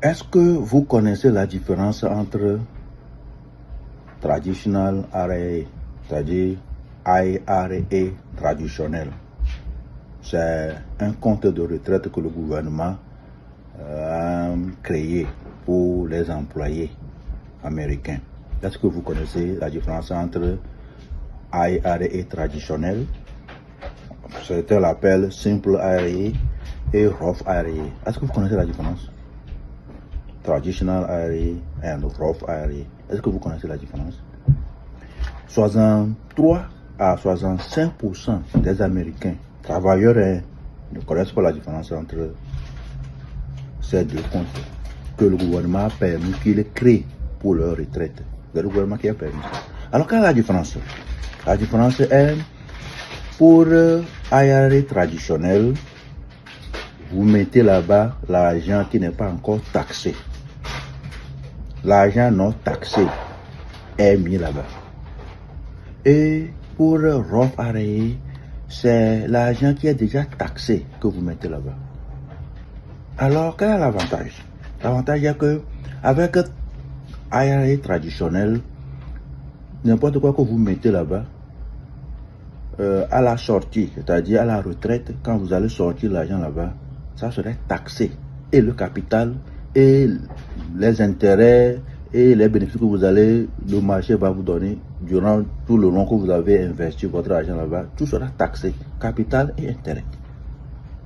Est-ce que vous connaissez la différence entre traditional IRA, c'est-à-dire IRA traditionnel? C'est un compte de retraite que le gouvernement a créé pour les employés américains. Est-ce que vous connaissez la différence entre IRA traditionnel, certains l'appellent Simple IRA, et Roth IRA? Est-ce que vous connaissez la différence? Traditional IRA et Roth IRA. Est-ce que vous connaissez la différence? 63 à 65% des Américains travailleurs ne connaissent pas la différence entre ces deux comptes que le gouvernement a permis qu'ils créent pour leur retraite. C'est le gouvernement qui a permis ça. Alors, quelle est la différence? La différence est, pour IRA traditionnel, vous mettez là-bas l'argent qui n'est pas encore taxé. L'argent non taxé est mis là-bas. Et pour Roth IRA, c'est l'argent qui est déjà taxé que vous mettez là-bas. Alors, quel est l'avantage? L'avantage est que, avec IRA traditionnel, n'importe quoi que vous mettez là-bas, à la sortie, c'est-à-dire à la retraite, quand vous allez sortir l'argent là-bas, ça serait taxé. Et le capital, et les intérêts, et les bénéfices que vous allez, le marché va vous donner durant tout le long que vous avez investi votre argent là-bas, tout sera taxé, capital et intérêt.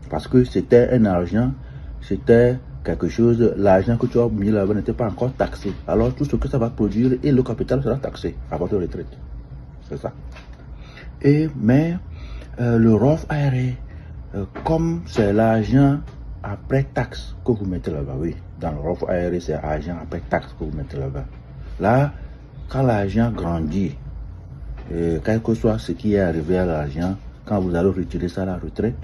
Parce que c'était un argent, c'était quelque chose, l'argent que tu as mis là-bas n'était pas encore taxé. Alors tout ce que ça va produire et le capital sera taxé à votre retraite. C'est ça. Mais le Roth IRA, comme c'est l'argent après taxe que vous mettez là-bas, oui, dans le Roth IRA, c'est l'argent après taxe que vous mettez là-bas. Là, quand l'argent grandit, quel que soit ce qui est arrivé à l'argent, quand vous allez retirer ça à la retraite,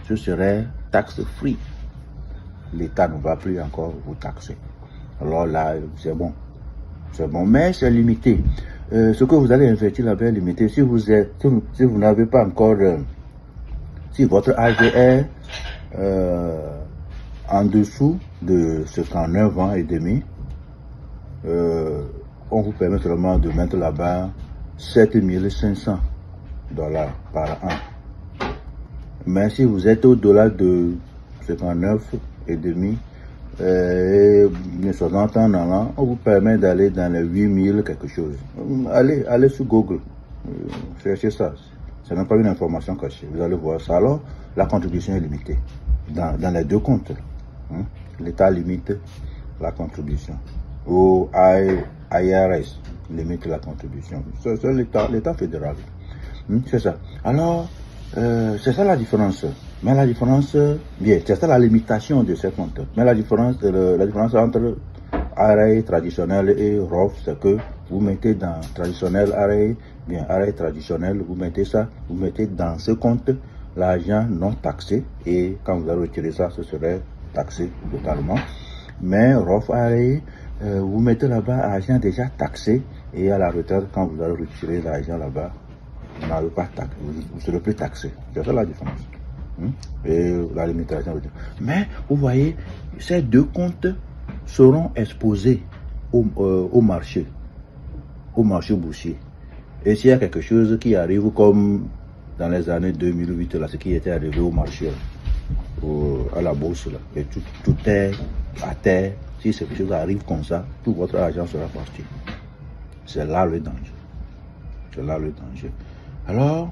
ce serait tax free. L'État ne va plus encore vous taxer. Alors là, c'est bon. C'est bon, mais c'est limité. Ce que vous allez investir là-bas est limité. Si vous n'avez pas encore, si votre âge est en dessous de 59 ans et demi, on vous permet seulement de mettre là-bas $7 500 par an. Mais si vous êtes au-delà de 59 et demi, 60 ans en an, on vous permet d'aller dans les 8000 quelque chose. Allez sur Google, cherchez ça. Ce n'est pas une information cachée. Vous allez voir ça. Alors, la contribution est limitée dans les deux comptes. L'État limite la contribution. Au IRS limite la contribution. C'est l'État fédéral. C'est ça. Alors, c'est ça la différence. Mais la différence, bien, c'est ça la limitation de ces comptes. Mais la différence entre IRA traditionnel et Roth, c'est que vous mettez dans traditionnel IRA, bien IRA traditionnel, vous mettez dans ce compte l'argent non taxé, et quand vous allez retirer ça, ce serait taxé totalement. Mais Roth IRA, vous mettez là-bas l'argent déjà taxé, et à la retraite, quand vous allez retirer l'argent là-bas, vous n'avez pas taxé, vous ne serez plus taxé. C'est ça la différence. Et la limitation. Mais vous voyez, ces deux comptes seront exposés au marché boursier. Et s'il y a quelque chose qui arrive comme dans les années 2008, là, ce qui était arrivé au marché, à la bourse, là, et tout est à terre, si quelque chose arrive comme ça, tout votre argent sera parti. C'est là le danger. C'est là le danger. Alors,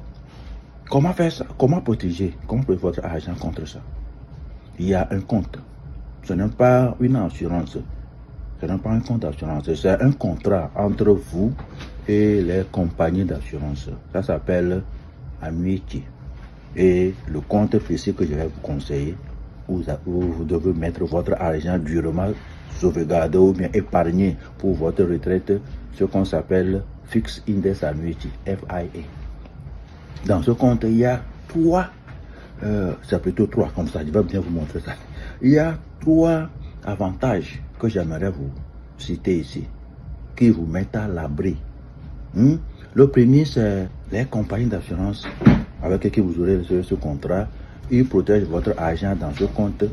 comment faire ça? Comment protéger votre argent contre ça? Il y a un compte. Ce n'est pas une assurance. Ce n'est pas un compte d'assurance. C'est un contrat entre vous et les compagnies d'assurance. Ça s'appelle annuity. Et le compte précis que je vais vous conseiller, où vous devez mettre votre argent durement sauvegardé ou bien épargné pour votre retraite, ce qu'on s'appelle Fixed Index Annuity, FIA. Dans ce compte, il y a c'est plutôt trois, comme ça, je vais bien vous montrer ça. Il y a trois avantages que j'aimerais vous citer ici, qui vous mettent à l'abri. Le premier, c'est les compagnies d'assurance avec qui vous aurez ce contrat, ils protègent votre argent dans ce compte.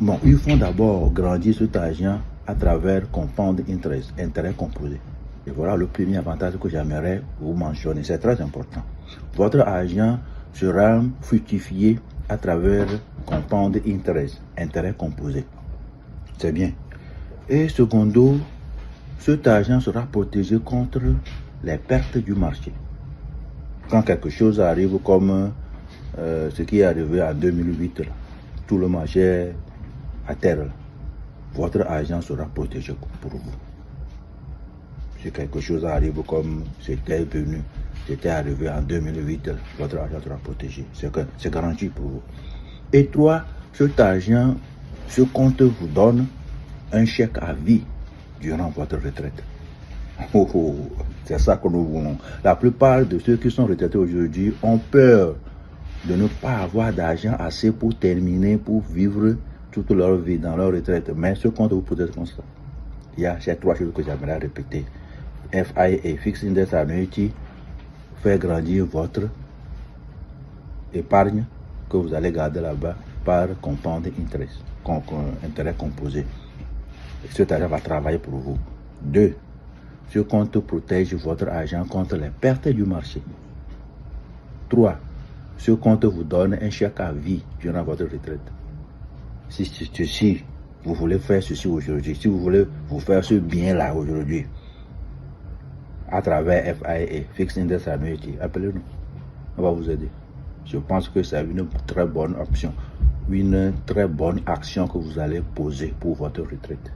Bon, ils font d'abord grandir cet argent à travers compound interest, intérêt composé. Et voilà le premier avantage que j'aimerais vous mentionner. C'est très important. Votre argent sera fructifié à travers compound interest, intérêt composé. C'est bien. Et secondo, cet argent sera protégé contre les pertes du marché. Quand quelque chose arrive comme ce qui est arrivé en 2008, là, tout le marché est à terre, là, votre argent sera protégé pour vous. Si quelque chose arrive comme c'était arrivé en 2008, là, votre argent sera protégé. C'est garanti pour vous. Et trois, cet argent, ce compte vous donne un chèque à vie durant votre retraite. C'est ça que nous voulons. La plupart de ceux qui sont retraités aujourd'hui ont peur de ne pas avoir d'argent assez pour terminer, pour vivre toute leur vie dans leur retraite. Mais ce compte vous protège comme ça. Il y a ces trois choses que j'aimerais répéter. FIA, Fixed Index Annuity, fait grandir votre épargne que vous allez garder là-bas par compound interest, intérêt composé. Cet argent va travailler pour vous. 2. Ce compte protège votre argent contre les pertes du marché. 3. Ce compte vous donne un chèque à vie durant votre retraite. Si vous voulez faire ceci aujourd'hui, si vous voulez vous faire ce bien-là aujourd'hui, à travers FIA, Fixed Index Annuity, appelez-nous. On va vous aider. Je pense que c'est une très bonne option, une très bonne action que vous allez poser pour votre retraite.